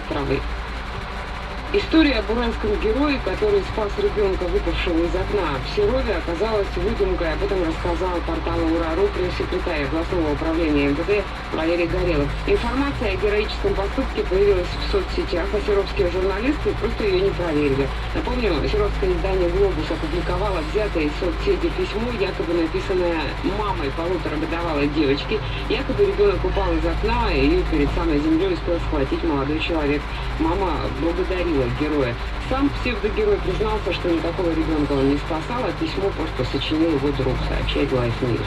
травы. История об уральском герое, который спас ребенка, выпавшего из окна в Серове, оказалась выдумкой. Об этом рассказал порталу Ура.ру пресс-секретарь областного управления МВД Валерий Горелов. Информация о героическом поступке появилась в соцсетях, а серовские журналисты просто ее не проверили. Напомню, серовское издание «Глобус» опубликовало взятое из соцсети письмо, якобы написанное мамой полуторагодовалой девочки. Якобы ребенок упал из окна, и ее перед самой землей успел схватить молодой человек. Мама благодарила героя. Сам псевдогерой признался, что никакого ребенка он не спасал, а письмо просто сочинил его друг, сообщает Life News.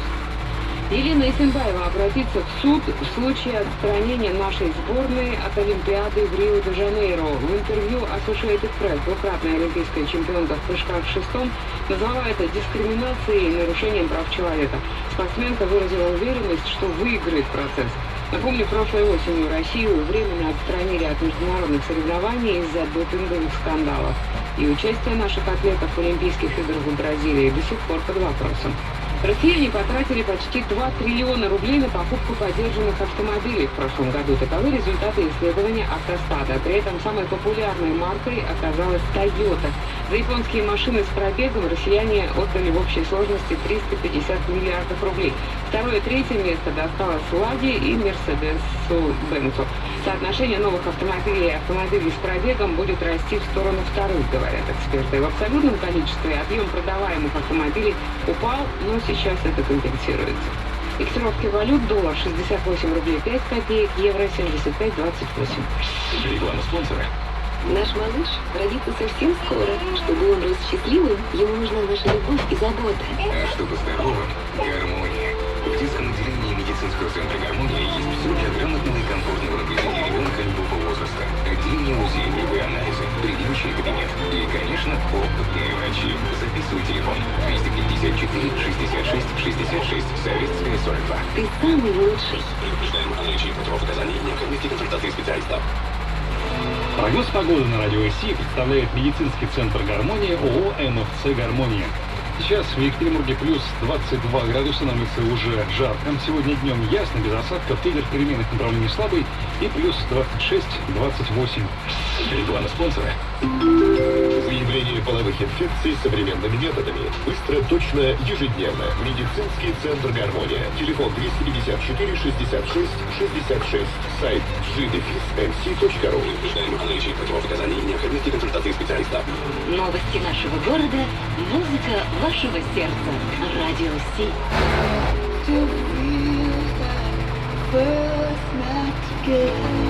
Елена Исенбаева обратится в суд в случае отстранения нашей сборной от Олимпиады в Рио-де-Жанейро. В интервью Associated Press двукратная олимпийская чемпионка в прыжках в шестом назвала это дискриминацией и нарушением прав человека. Спортсменка выразила уверенность, что выиграет процесс. Напомню, прошлой осенью Россию временно отстранили от международных соревнований из-за допинговых скандалов. И участие наших атлетов в Олимпийских играх в Бразилии до сих пор под вопросом. Россияне потратили почти 2 триллиона рублей на покупку подержанных автомобилей в прошлом году. Таковы результаты исследования Автостата. При этом самой популярной маркой оказалась Toyota. За японские машины с пробегом россияне отдали в общей сложности 350 миллиардов рублей. Второе и третье место досталось Ладе и Мерседесу-Бенцу. Соотношение новых автомобилей и автомобилей с пробегом будет расти в сторону вторых, говорят эксперты. В абсолютном количестве объем продаваемых автомобилей упал, но сейчас это компенсируется. Котировки валют: доллар 68 рублей 5 копеек, евро 75,28. Реклама спонсора. Наш малыш родится совсем скоро. Чтобы он рос счастливым, ему нужна наша любовь и забота. А чтобы здоровым – гармония. В детском отделении медицинского центра «Гармония» есть все для грамотного и комфортного наблюдения ребенка любого возраста. Отделение УЗИ, любые анализы, приемчивый кабинет. И, конечно, опытные врачи. Записывай телефон 254 66 66, Советская 42. Ты самый лучший. Предупреждаем о наличии противопоказаний и необходимости консультации специалиста. Прогноз погоды на радио СИ представляет медицинский центр «Гармония» ООО «МФЦ Гармония». Сейчас в Екатеринбурге плюс 22 градуса, на улице уже жарко. Сегодня днем ясно, без осадков, ветер переменных направлений слабый и плюс 26-28. Реклама спонсора. Выявление половых инфекций современными методами. Быстро, точно, ежедневно. Медицинский центр «Гармония». Телефон 254 66 66. Сайт gdefismc.ru. Предупреждаем о наличии противопоказаний и необходимости консультации специалиста. Новости нашего города, музыка вашего сердца. Радио Си. To feel that first night together.